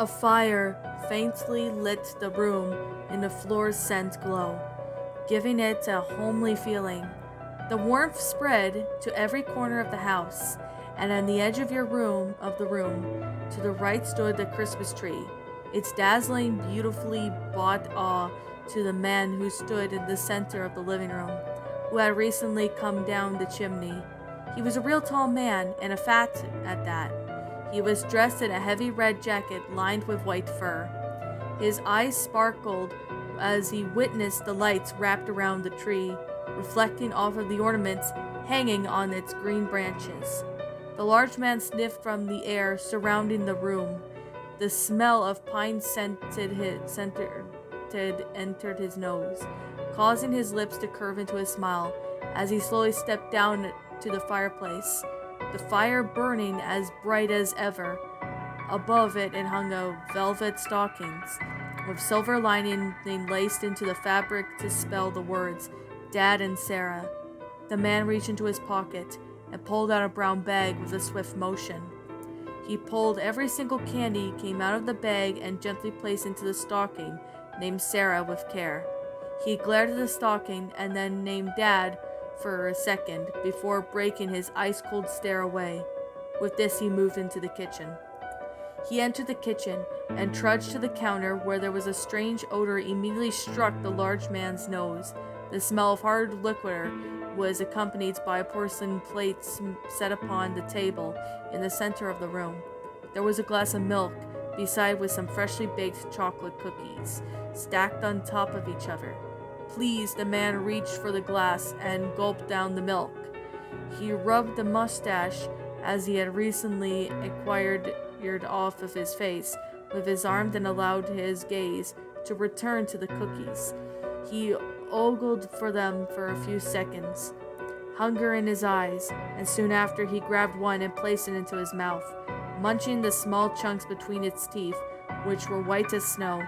A fire faintly lit the room in a fluorescent glow, giving it a homely feeling. The warmth spread to every corner of the house, and on the edge of the room, to the right stood the Christmas tree, its dazzling, beautifully bought awe to the man who stood in the center of the living room, who had recently come down the chimney. He was a real tall man, and a fat at that. He was dressed in a heavy red jacket lined with white fur. His eyes sparkled as he witnessed the lights wrapped around the tree, reflecting off of the ornaments hanging on its green branches. The large man sniffed from the air surrounding the room. The smell of pine entered his nose, causing his lips to curve into a smile as he slowly stepped down to the fireplace, the fire burning as bright as ever. Above it hung a velvet stockings, with silver lining laced into the fabric to spell the words, Dad and Sarah. The man reached into his pocket and pulled out a brown bag with a swift motion. He pulled every single candy, came out of the bag, and gently placed into the stocking, named Sarah with care. He glared at the stocking and then named Dad for a second before breaking his ice-cold stare away. With this, he moved into the kitchen. He entered the kitchen and trudged to the counter where there was a strange odor immediately struck the large man's nose. The smell of hard liquor was accompanied by a porcelain plate set upon the table in the center of the room. There was a glass of milk, beside with some freshly baked chocolate cookies, stacked on top of each other. Pleased, the man reached for the glass and gulped down the milk. He rubbed the mustache, as he had recently acquired off of his face, with his arm, and allowed his gaze to return to the cookies. He ogled for them for a few seconds, hunger in his eyes, and soon after he grabbed one and placed it into his mouth, munching the small chunks between its teeth, which were white as snow.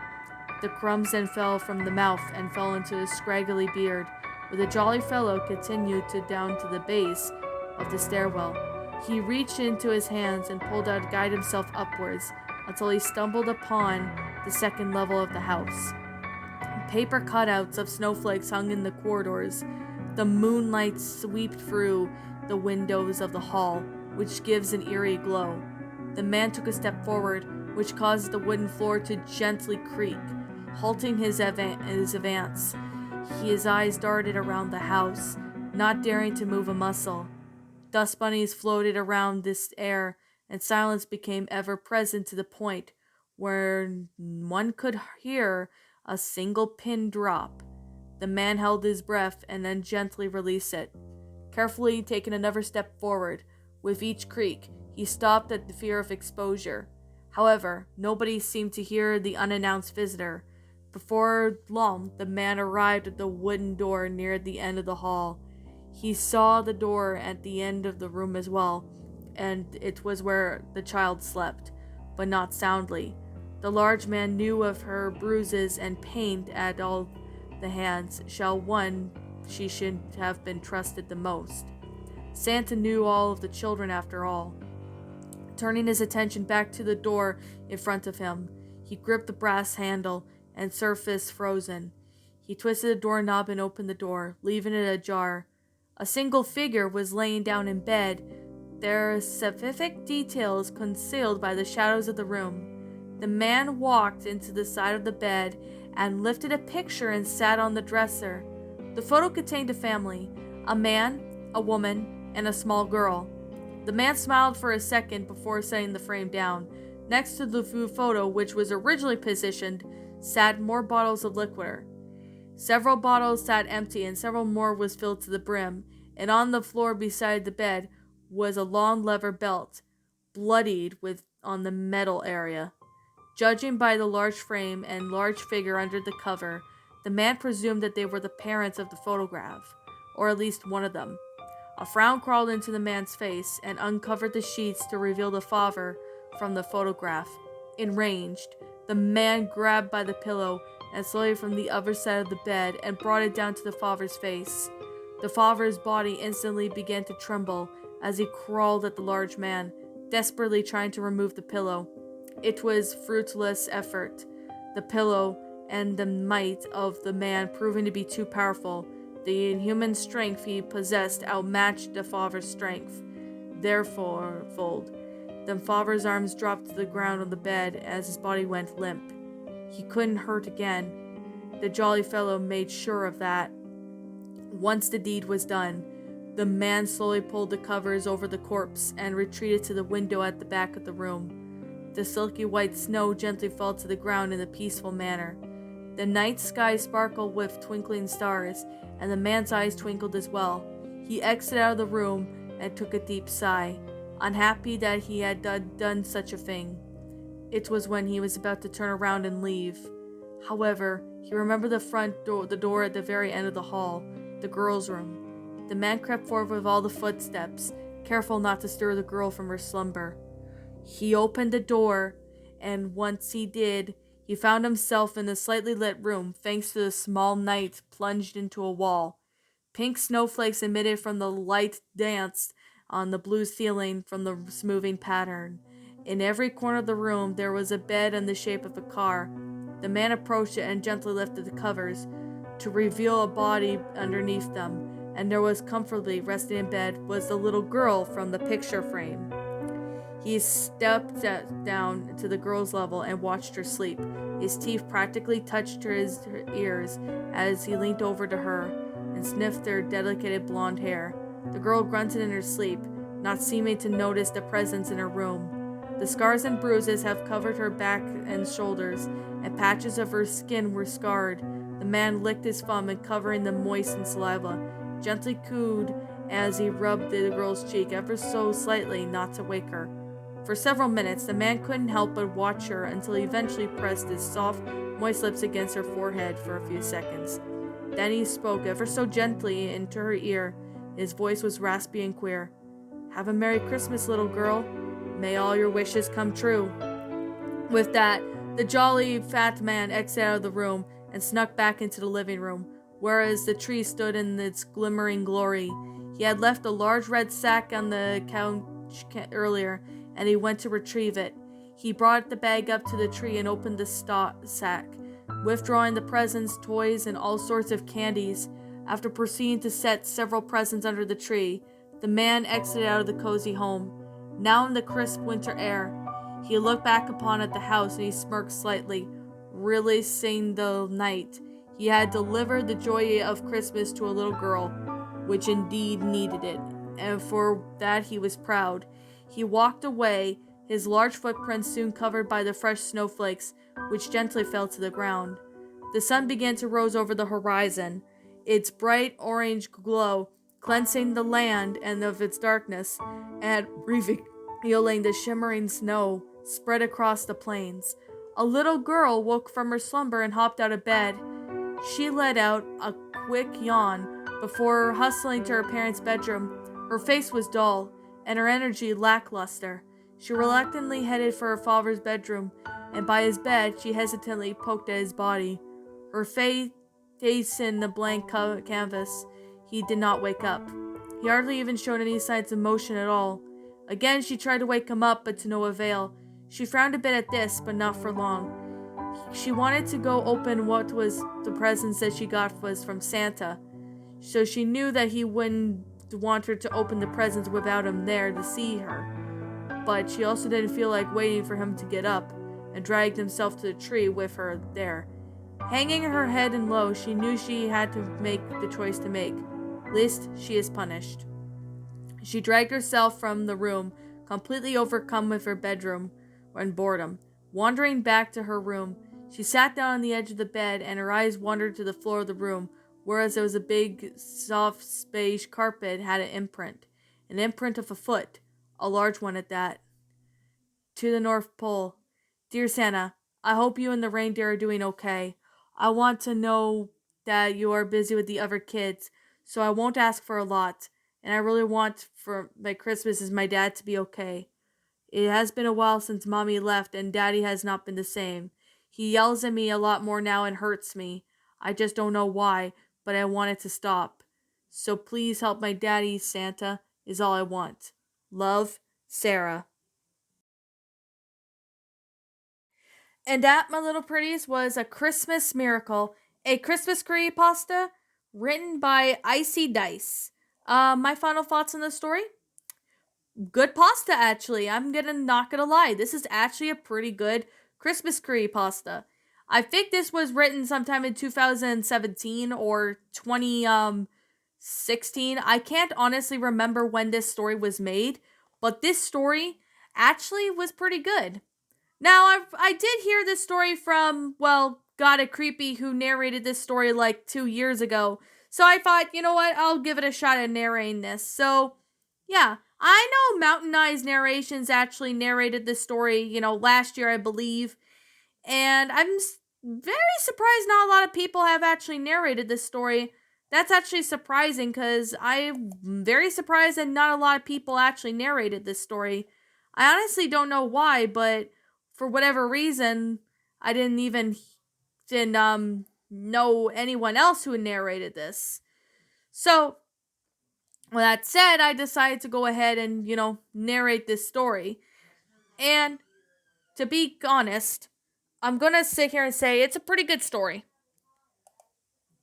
The crumbs then fell from the mouth and fell into his scraggly beard, where the jolly fellow continued down to the base of the stairwell. He reached into his hands and pulled out to guide himself upwards until he stumbled upon the second level of the house. Paper cutouts of snowflakes hung in the corridors. The moonlight swept through the windows of the hall, which gives an eerie glow. The man took a step forward, which caused the wooden floor to gently creak, halting his advance. His eyes darted around the house, not daring to move a muscle. Dust bunnies floated around this air, and silence became ever present to the point where one could hear a single pin drop. The man held his breath and then gently released it, carefully taking another step forward. With each creak, he stopped at the fear of exposure. However, nobody seemed to hear the unannounced visitor. Before long, the man arrived at the wooden door near the end of the hall. He saw the door at the end of the room as well, and it was where the child slept, but not soundly. The large man knew of her bruises and pain at all the hands. She should have been trusted the most. Santa knew all of the children after all. Turning his attention back to the door in front of him, he gripped the brass handle and surface frozen. He twisted the doorknob and opened the door, leaving it ajar. A single figure was laying down in bed, their specific details concealed by the shadows of the room. The man walked into the side of the bed and lifted a picture and sat on the dresser. The photo contained a family, a man, a woman, and a small girl. The man smiled for a second before setting the frame down. Next to the photo, which was originally positioned, sat more bottles of liquor. Several bottles sat empty and several more was filled to the brim, and on the floor beside the bed was a long leather belt, bloodied on the metal area. Judging by the large frame and large figure under the cover, the man presumed that they were the parents of the photograph, or at least one of them. A frown crawled into the man's face and uncovered the sheets to reveal the father from the photograph. Enraged, the man grabbed by the pillow and slowly from the other side of the bed and brought it down to the father's face. The father's body instantly began to tremble as he crawled at the large man, desperately trying to remove the pillow. It was fruitless effort. The pillow and the might of the man proving to be too powerful. The inhuman strength he possessed outmatched the father's strength. Therefore, the father's arms dropped to the ground on the bed as his body went limp. He couldn't hurt again. The jolly fellow made sure of that. Once the deed was done, the man slowly pulled the covers over the corpse and retreated to the window at the back of the room. The silky white snow gently fell to the ground in a peaceful manner. The night sky sparkled with twinkling stars, and the man's eyes twinkled as well. He exited out of the room and took a deep sigh, unhappy that he had done such a thing. It was when he was about to turn around and leave. However, he remembered the door at the very end of the hall, the girl's room. The man crept forward with all the footsteps, careful not to stir the girl from her slumber. He opened the door, and once he did, he found himself in the slightly lit room, thanks to the small night plunged into a wall. Pink snowflakes emitted from the light danced on the blue ceiling from the smoothing pattern. In every corner of the room there was a bed in the shape of a car. The man approached it and gently lifted the covers to reveal a body underneath them, and there was comfortably resting in bed was the little girl from the picture frame. He stepped down to the girl's level and watched her sleep. His teeth practically touched her ears as he leaned over to her and sniffed her delicate blonde hair. The girl grunted in her sleep, not seeming to notice the presence in her room. The scars and bruises have covered her back and shoulders, and patches of her skin were scarred. The man licked his thumb and covering the moistened saliva, gently cooed as he rubbed the girl's cheek ever so slightly not to wake her. For several minutes, the man couldn't help but watch her until he eventually pressed his soft, moist lips against her forehead for a few seconds. Then he spoke ever so gently into her ear. His voice was raspy and queer. "Have a Merry Christmas, little girl. May all your wishes come true." With that, the jolly fat man exited out of the room and snuck back into the living room, whereas the tree stood in its glimmering glory. He had left a large red sack on the couch earlier, and he went to retrieve it. He brought the bag up to the tree and opened the sack, withdrawing the presents, toys, and all sorts of candies. After proceeding to set several presents under the tree, the man exited out of the cozy home. Now in the crisp winter air, he looked back upon the house and he smirked slightly, realizing the night he had delivered the joy of Christmas to a little girl, which indeed needed it, and for that he was proud. He walked away, his large footprints soon covered by the fresh snowflakes, which gently fell to the ground. The sun began to rose over the horizon, its bright orange glow cleansing the land and of its darkness, and revealing the shimmering snow spread across the plains. A little girl woke from her slumber and hopped out of bed. She let out a quick yawn before hustling to her parents' bedroom. Her face was dull, and her energy lackluster. She reluctantly headed for her father's bedroom, and by his bed she hesitantly poked at his body. Her face in the blank canvas, he did not wake up. He hardly even showed any signs of motion at all. Again she tried to wake him up, but to no avail. She frowned a bit at this, but not for long. She wanted to go open what was the presents that she got was from Santa, so she knew that he wouldn't want her to open the presents without him there to see her. But she also didn't feel like waiting for him to get up, and dragged himself to the tree with her there. Hanging her head in low, she knew she had to make the choice to make, lest she is punished. She dragged herself from the room, completely overcome with her bedroom and boredom. Wandering back to her room, she sat down on the edge of the bed, and her eyes wandered to the floor of the room, whereas there was a big, soft beige carpet had an imprint of a foot, a large one at that. To the North Pole. Dear Santa, I hope you and the reindeer are doing okay. I want to know that you are busy with the other kids, so I won't ask for a lot, and I really want for my Christmas is my dad to be okay. It has been a while since Mommy left, and Daddy has not been the same. He yells at me a lot more now and hurts me. I just don't know why, but I want it to stop. So please help my daddy, Santa, is all I want. Love, Sarah. And that, my little pretties, was A Christmas Miracle, a Christmas creepypasta written by IcyDice. My final thoughts on the story? Good pasta, actually. I'm gonna not gonna lie. This is actually a pretty good Christmas creepypasta. I think this was written sometime in 2017 or 2016. I can't honestly remember when this story was made, but this story actually was pretty good. Now, I did hear this story from, well, Got It Creepy, who narrated this story like 2 years ago. So I thought, you know what, I'll give it a shot at narrating this. So, yeah, I know Mountain Eyes Narrations actually narrated this story, last year, I believe. And I'm very surprised not a lot of people have actually narrated this story. That's actually surprising because I'm very surprised that not a lot of people actually narrated this story. I honestly don't know why, but for whatever reason, I didn't know anyone else who narrated this. So, with that said, I decided to go ahead and, narrate this story. And to be honest, I'm gonna sit here and say it's a pretty good story.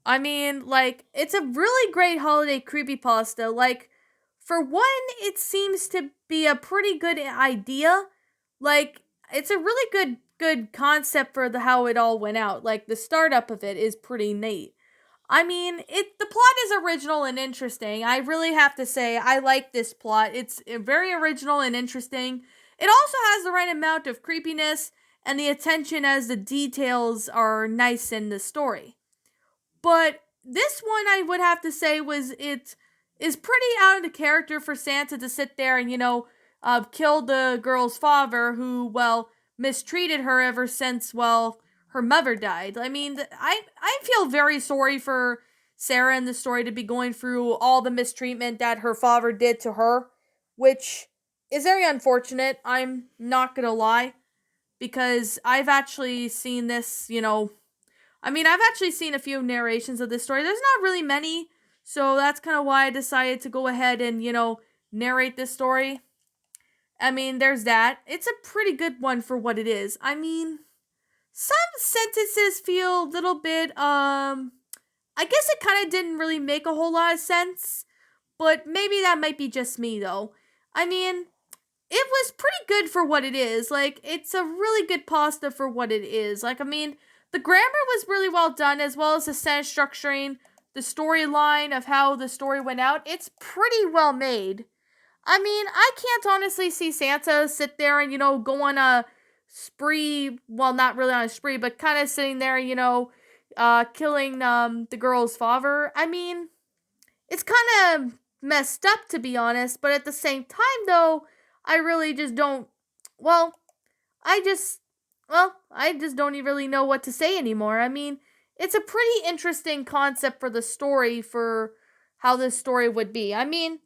I mean, like, it's a really great holiday creepypasta. Like, for one, it seems to be a pretty good idea. Like, it's a really good concept for the how it all went out. Like, the startup of it is pretty neat. I mean, the plot is original and interesting. I really have to say I like this plot. It's very original and interesting. It also has the right amount of creepiness and the attention as the details are nice in the story. But this one I would have to say was it is pretty out of the character for Santa to sit there and kill the girl's father who mistreated her ever since her mother died. I mean, I feel very sorry for Sarah in the story to be going through all the mistreatment that her father did to her, which is very unfortunate. I'm not gonna lie, because I've actually seen this, I've actually seen a few narrations of this story. There's not really many, so that's kind of why I decided to go ahead and, narrate this story. I mean, there's that. It's a pretty good one for what it is. I mean, some sentences feel a little bit, I guess it kind of didn't really make a whole lot of sense, but maybe that might be just me, though. I mean, it was pretty good for what it is. Like, it's a really good pasta for what it is. Like, I mean, the grammar was really well done, as well as the sentence structuring, the storyline of how the story went out. It's pretty well made. I mean, I can't honestly see Santa sit there and, go on a spree. Well, not really on a spree, but kind of sitting there, killing the girl's father. I mean, it's kind of messed up, to be honest, but at the same time, though, I really just don't. Well, I just. I just don't really know what to say anymore. I mean, it's a pretty interesting concept for the story, for how this story would be. I like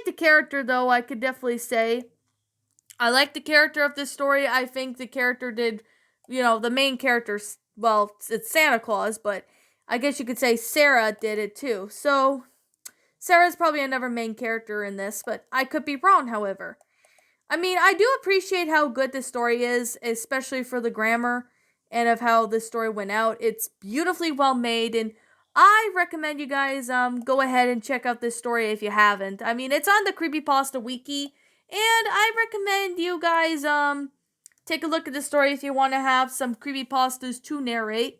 the character, though, I could definitely say. I like the character of this story. I think the character did, the main character, well, it's Santa Claus, but I guess you could say Sarah did it too. So, Sarah's probably another main character in this, but I could be wrong, however. I mean, I do appreciate how good this story is, especially for the grammar and of how this story went out. It's beautifully well made, and I recommend you guys go ahead and check out this story if you haven't. I mean, it's on the Creepypasta Wiki, and I recommend you guys take a look at the story if you want to have some creepypastas to narrate.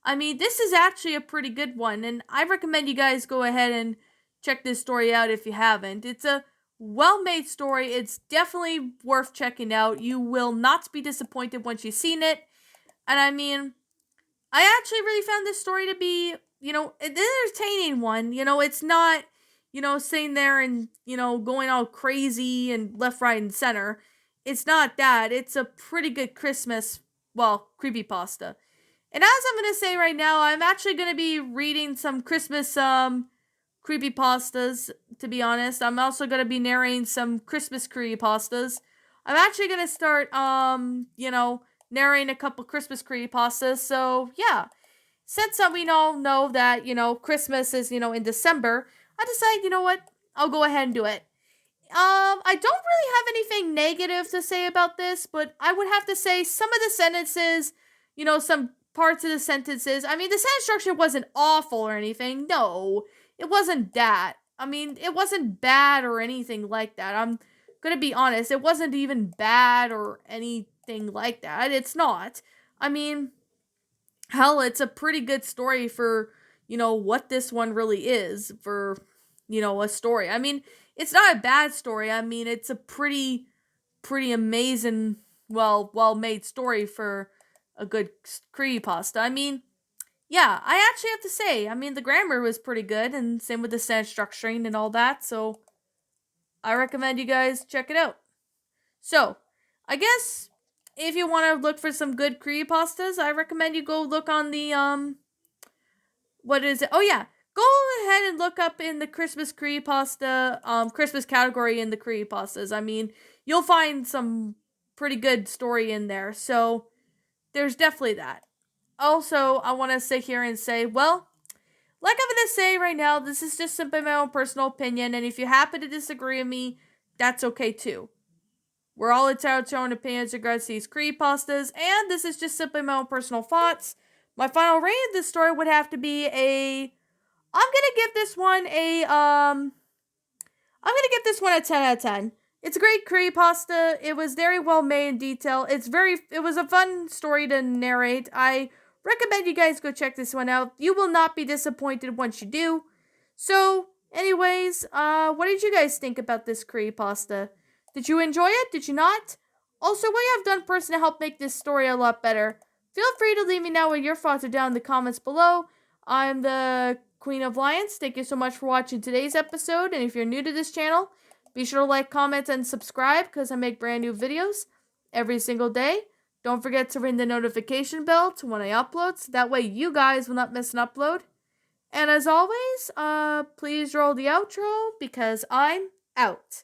I mean, this is actually a pretty good one, and I recommend you guys go ahead and check this story out if you haven't. It's a well made story. It's definitely worth checking out. You will not be disappointed once you've seen it. And I mean, I actually really found this story to be, an entertaining one. It's not, sitting there and, going all crazy and left, right, and center. It's not that. It's a pretty good Christmas, creepypasta. And as I'm going to say right now, I'm actually going to be reading some Christmas creepypastas, to be honest. I'm also going to be narrating some Christmas creepypastas. I'm actually going to start, narrating a couple Christmas creepypastas. So, yeah. Since we all know that, Christmas is, in December, I decided, you know what? I'll go ahead and do it. I don't really have anything negative to say about this, but I would have to say some of the sentences, some parts of the sentences. I mean, the sentence structure wasn't awful or anything. No, it wasn't that. I mean, it wasn't bad or anything like that. I'm gonna be honest. It wasn't even bad or anything like that. It's not. I mean, hell, it's a pretty good story for, what this one really is for, a story. I mean, it's not a bad story. I mean, it's a pretty amazing, well made story for a good creepypasta. I mean, yeah, I actually have to say, I mean, the grammar was pretty good, and same with the sentence structuring and all that. So I recommend you guys check it out. So I guess if you want to look for some good creepypastas, I recommend you go look on the what is it? Oh yeah, go ahead and look up in the Christmas creepypasta Christmas category in the creepypastas. I mean, you'll find some pretty good story in there. So there's definitely that. Also, I want to sit here and say, well, like I'm gonna say right now, this is just simply my own personal opinion, and if you happen to disagree with me, that's okay too. We're all entitled to our own opinions regards to these creepypastas, and this is just simply my own personal thoughts. My final rating of this story would have to be I'm gonna give this one a 10 out of 10. It's a great creepypasta. It was very well made in detail. It was a fun story to narrate. I recommend you guys go check this one out. You will not be disappointed once you do. So, anyways, what did you guys think about this creepypasta? Did you enjoy it? Did you not? Also, what you have done personally to help make this story a lot better? Feel free to leave me know what your thoughts are down in the comments below. I'm the Queen of Lions. Thank you so much for watching today's episode. And if you're new to this channel, be sure to like, comment, and subscribe because I make brand new videos every single day. Don't forget to ring the notification bell to when I upload, so that way you guys will not miss an upload. And as always, please roll the outro because I'm out.